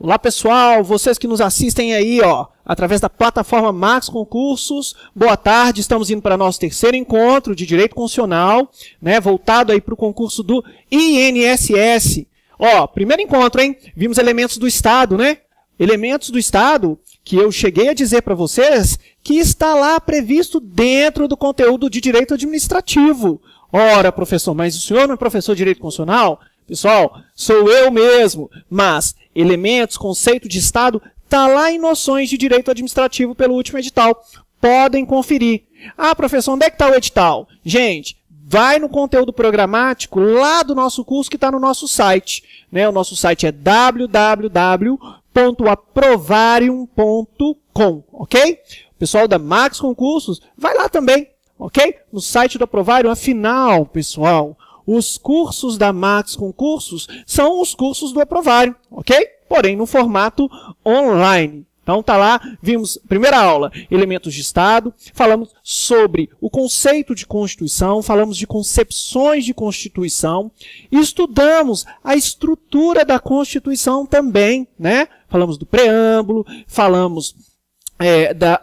Olá pessoal, vocês que nos assistem aí, ó, através da plataforma Max Concursos, boa tarde, estamos indo para nosso terceiro encontro de Direito Constitucional, né, voltado aí para o concurso do INSS. Ó, primeiro encontro, hein, vimos elementos do Estado, né, elementos do Estado que eu cheguei a dizer para vocês que está lá previsto dentro do conteúdo de Direito Administrativo. Ora, professor, mas o senhor não é professor de Direito Constitucional? Pessoal, sou eu mesmo, mas elementos, conceito de Estado, está lá em noções de direito administrativo pelo último edital. Podem conferir. Ah, professor, onde é que está o edital? Gente, vai no conteúdo programático lá do nosso curso que está no nosso site. Né? O nosso site é www.aprovarium.com, ok? O pessoal da Max Concursos, vai lá também, ok? No site do Aprovarium, afinal, pessoal, os cursos da Max Concursos são os cursos do Aprovarium, ok? Porém, no formato online. Então, tá lá, vimos, primeira aula, elementos de Estado, falamos sobre o conceito de Constituição, falamos de concepções de Constituição, estudamos a estrutura da Constituição também, né? Falamos do preâmbulo, falamos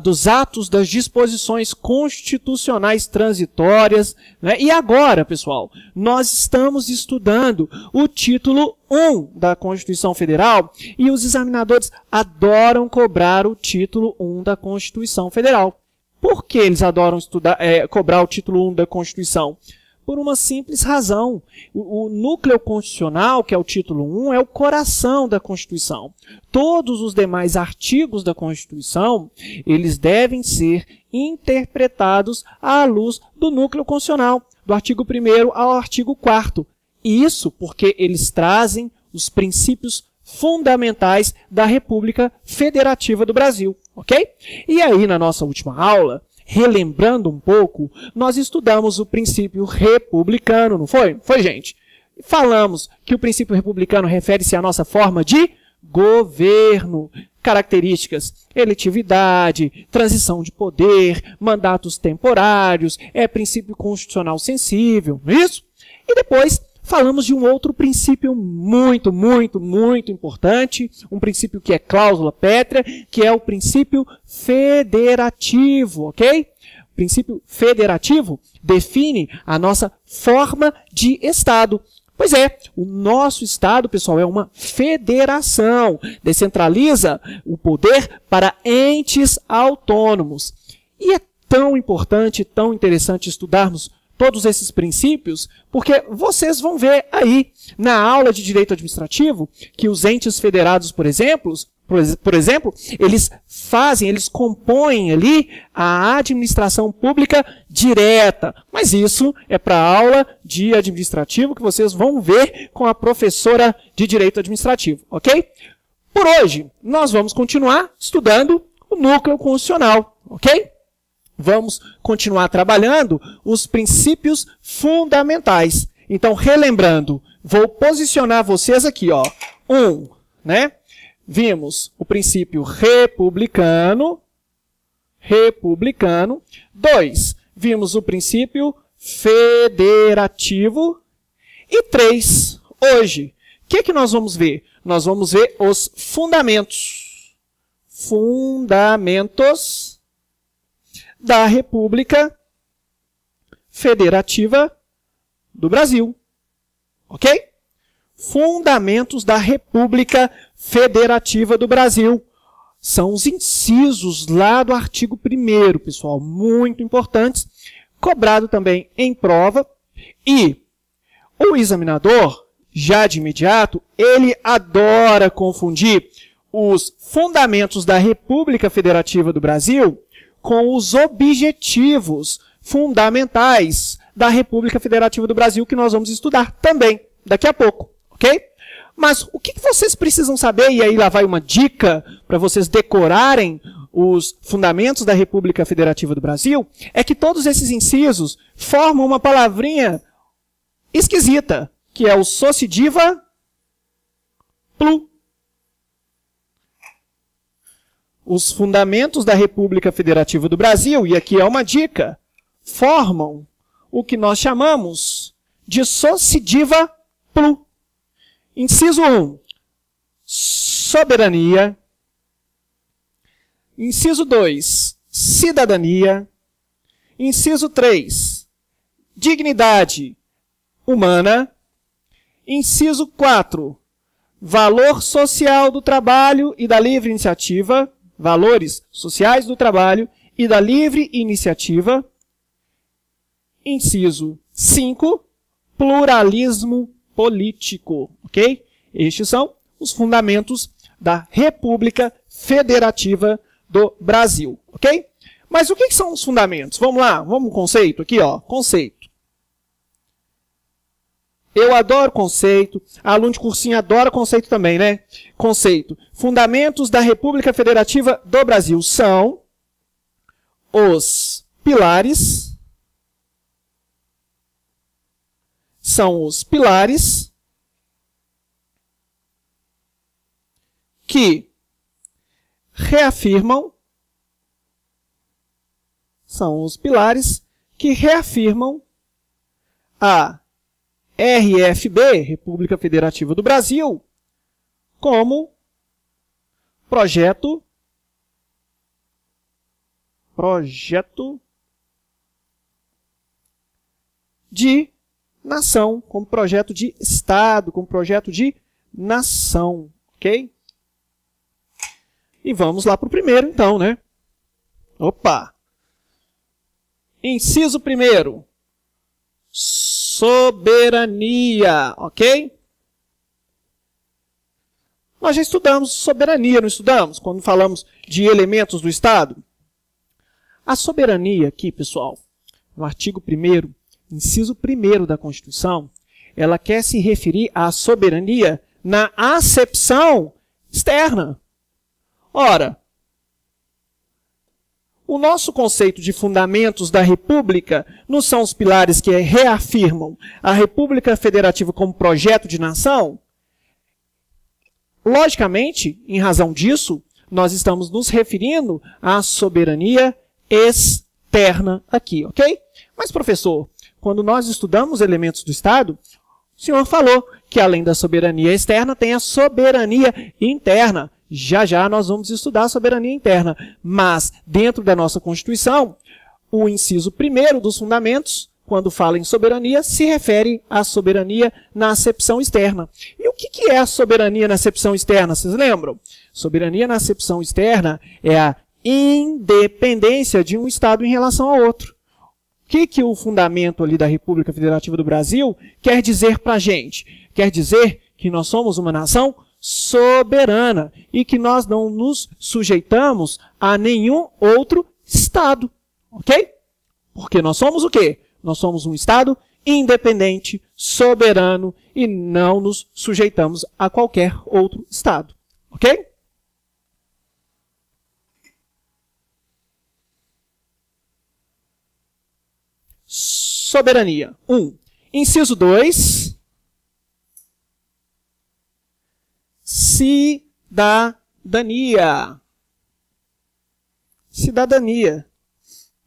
dos atos das disposições constitucionais transitórias, né? E agora, pessoal, nós estamos estudando o título 1 da Constituição Federal e os examinadores adoram cobrar o título 1 da Constituição Federal. Por que eles adoram cobrar o título 1 da Constituição? Por uma simples razão. O núcleo constitucional, que é o título 1, é o coração da Constituição. Todos os demais artigos da Constituição, eles devem ser interpretados à luz do núcleo constitucional, do artigo 1º ao artigo 4º. Isso porque eles trazem os princípios fundamentais da República Federativa do Brasil, ok? E aí, na nossa última aula, relembrando um pouco, nós estudamos o princípio republicano, não foi? Foi, gente? Falamos que o princípio republicano refere-se à nossa forma de governo, características, eletividade, transição de poder, mandatos temporários, princípio constitucional sensível, não é isso? E depois falamos de um outro princípio muito importante, um princípio que é cláusula pétrea, que é o princípio federativo, ok? O princípio federativo define a nossa forma de Estado. Pois é, o nosso Estado, pessoal, é uma federação, descentraliza o poder para entes autônomos. E é tão importante, tão interessante estudarmos todos esses princípios, porque vocês vão ver aí na aula de Direito Administrativo que os entes federados, por exemplo, eles compõem ali a administração pública direta. Mas isso é para a aula de Administrativo que vocês vão ver com a professora de Direito Administrativo, ok? Por hoje, nós vamos continuar estudando o núcleo constitucional, ok? Vamos continuar trabalhando os princípios fundamentais. Então, relembrando, vou posicionar vocês aqui, ó. 1, né? Vimos o princípio republicano. 2, vimos o princípio federativo. E 3, hoje, o que nós vamos ver? Nós vamos ver os fundamentos. Fundamentos da República Federativa do Brasil. Ok? Fundamentos da República Federativa do Brasil. São os incisos lá do artigo 1º, pessoal, muito importantes, cobrado também em prova. E o examinador, já de imediato, ele adora confundir os fundamentos da República Federativa do Brasil com os objetivos fundamentais da República Federativa do Brasil, que nós vamos estudar também daqui a pouco, ok? Mas o que vocês precisam saber, e aí lá vai uma dica para vocês decorarem os fundamentos da República Federativa do Brasil, é que todos esses incisos formam uma palavrinha esquisita, que é o sociediva plu. Os fundamentos da República Federativa do Brasil, e aqui é uma dica, formam o que nós chamamos de sociediva plu. Inciso 1. soberania. Inciso 2, cidadania. Inciso 3, dignidade humana. Inciso 4, valor social do trabalho e da livre iniciativa. Valores sociais do trabalho e da livre iniciativa. Inciso 5, pluralismo político. Ok? Estes são os fundamentos da República Federativa do Brasil. Ok? Mas o que são os fundamentos? Vamos lá, vamos no conceito aqui, ó. Conceito. Eu adoro conceito, aluno de cursinho adora conceito também, né? Conceito. Fundamentos da República Federativa do Brasil são os pilares. Que reafirmam a RFB, República Federativa do Brasil, como projeto de nação, como projeto de Estado, como projeto de nação, ok? E vamos lá para o primeiro, então, né? Opa! Inciso 1º. Soberania, ok? Nós já estudamos soberania, não estudamos? Quando falamos de elementos do Estado. A soberania aqui, pessoal, no artigo 1º, inciso 1º da Constituição, ela quer se referir à soberania na acepção externa. Ora, o nosso conceito de fundamentos da República não são os pilares que reafirmam a República Federativa como projeto de nação? Logicamente, em razão disso, nós estamos nos referindo à soberania externa aqui, ok? Mas, professor, quando nós estudamos elementos do Estado, o senhor falou que além da soberania externa tem a soberania interna. Já já nós vamos estudar a soberania interna. Mas, dentro da nossa Constituição, o inciso 1º dos fundamentos, quando fala em soberania, se refere à soberania na acepção externa. E o que é a soberania na acepção externa? Vocês lembram? Soberania na acepção externa é a independência de um Estado em relação ao outro. O que o fundamento ali da República Federativa do Brasil quer dizer para a gente? Quer dizer que nós somos uma nação soberana e que nós não nos sujeitamos a nenhum outro Estado, ok? Porque nós somos o quê? Nós somos um Estado independente, soberano e não nos sujeitamos a qualquer outro Estado, ok? Soberania. 1. Inciso 2. Cidadania. Cidadania.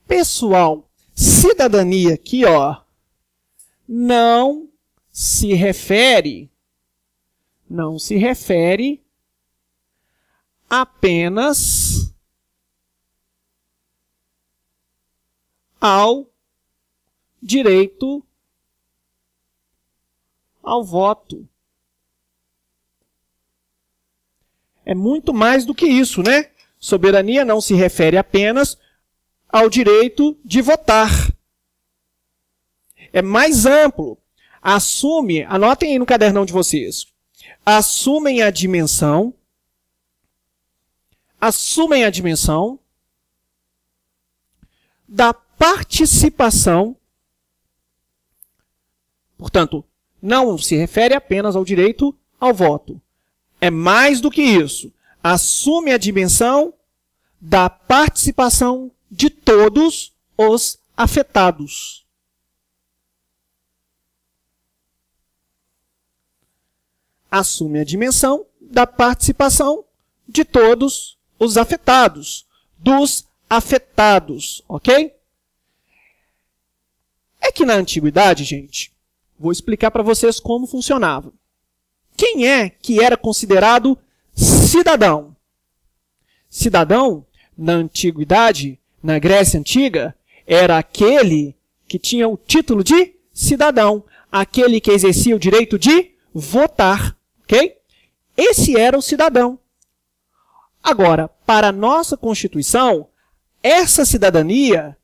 Pessoal, cidadania aqui, ó, não se refere apenas ao direito ao voto. É muito mais do que isso, né? Soberania não se refere apenas ao direito de votar. É mais amplo. Assume, anotem aí no cadernão de vocês, assumem a dimensão da participação. Portanto, não se refere apenas ao direito ao voto. É mais do que isso. Assume a dimensão da participação de todos os afetados. Assume a dimensão da participação de todos os afetados. Dos afetados, ok? É que na antiguidade, gente, vou explicar para vocês como funcionava. Quem é que era considerado cidadão. Cidadão, na antiguidade, na Grécia Antiga, era aquele que tinha o título de cidadão, aquele que exercia o direito de votar, ok? Esse era o cidadão. Agora, para a nossa Constituição, essa cidadania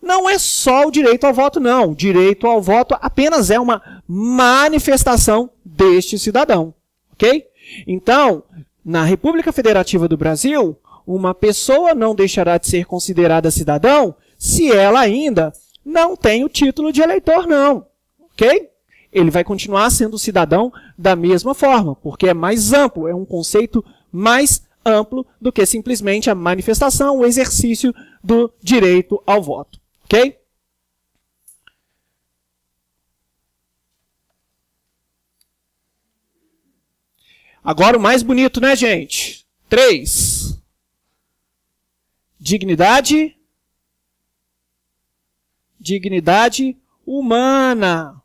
não é só o direito ao voto, não. O direito ao voto apenas é uma manifestação deste cidadão, ok? Então, na República Federativa do Brasil, uma pessoa não deixará de ser considerada cidadão se ela ainda não tem o título de eleitor, não, ok? Ele vai continuar sendo cidadão da mesma forma, porque é mais amplo, é um conceito mais amplo do que simplesmente a manifestação, o exercício do direito ao voto, ok? Agora o mais bonito, né, gente? 3. Dignidade humana.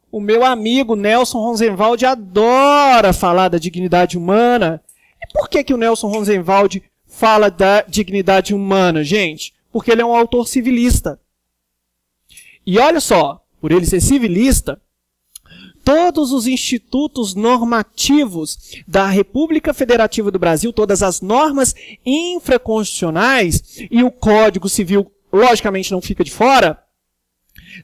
O meu amigo Nelson Rosenwald adora falar da dignidade humana. E por que o Nelson Rosenwald fala da dignidade humana, gente? Porque ele é um autor civilista. E olha só, por ele ser civilista, todos os institutos normativos da República Federativa do Brasil, todas as normas infraconstitucionais, e o Código Civil, logicamente, não fica de fora,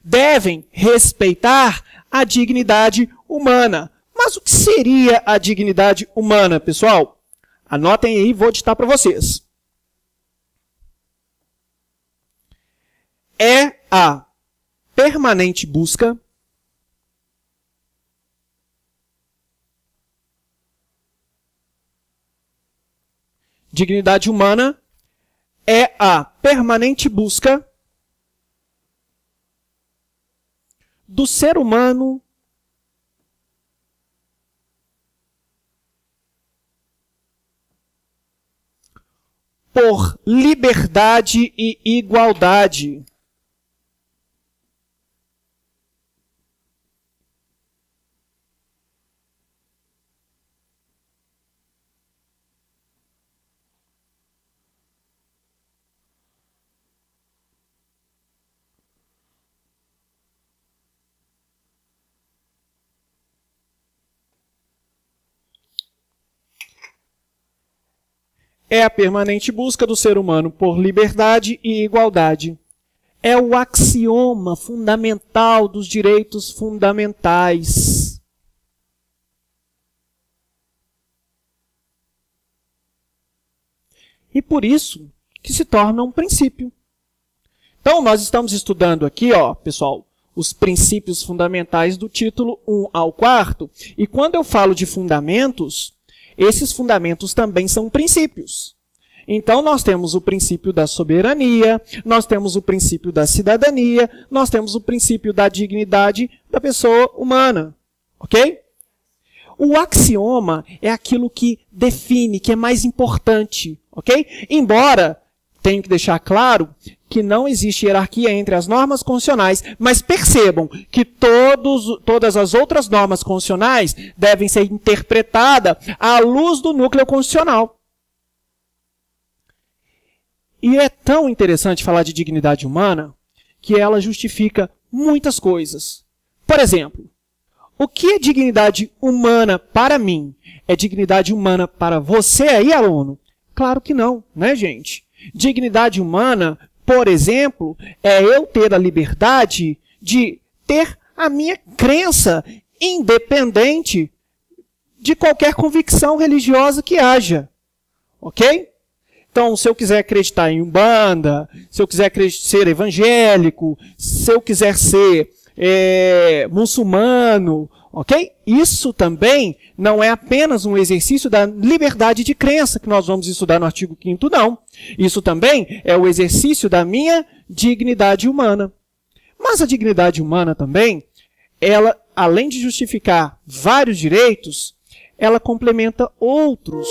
devem respeitar a dignidade humana. Mas o que seria a dignidade humana, pessoal? Anotem aí, vou ditar para vocês. É a permanente busca dignidade humana é a permanente busca do ser humano por liberdade e igualdade. É a permanente busca do ser humano por liberdade e igualdade. É o axioma fundamental dos direitos fundamentais. E por isso que se torna um princípio. Então, nós estamos estudando aqui, ó, pessoal, os princípios fundamentais do título 1 ao 4. E quando eu falo de fundamentos, esses fundamentos também são princípios. Então, nós temos o princípio da soberania, nós temos o princípio da cidadania, nós temos o princípio da dignidade da pessoa humana. Ok? O axioma é aquilo que define, que é mais importante. Ok? Embora, tenho que deixar claro, que não existe hierarquia entre as normas constitucionais, mas percebam que todas as outras normas constitucionais devem ser interpretadas à luz do núcleo constitucional. E é tão interessante falar de dignidade humana que ela justifica muitas coisas. Por exemplo, o que é dignidade humana para mim? É dignidade humana para você aí, aluno? Claro que não, né, gente? Dignidade humana, por exemplo, é eu ter a liberdade de ter a minha crença, independente de qualquer convicção religiosa que haja. Ok? Então, se eu quiser acreditar em Umbanda, se eu quiser ser evangélico, se eu quiser ser muçulmano, ok? Isso também não é apenas um exercício da liberdade de crença que nós vamos estudar no artigo 5º, não. Isso também é o exercício da minha dignidade humana. Mas a dignidade humana também, ela, além de justificar vários direitos, ela complementa outros.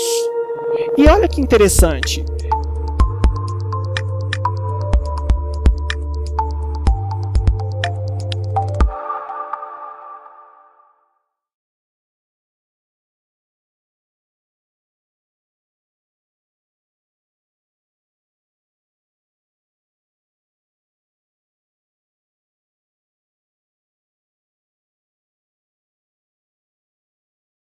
E olha que interessante,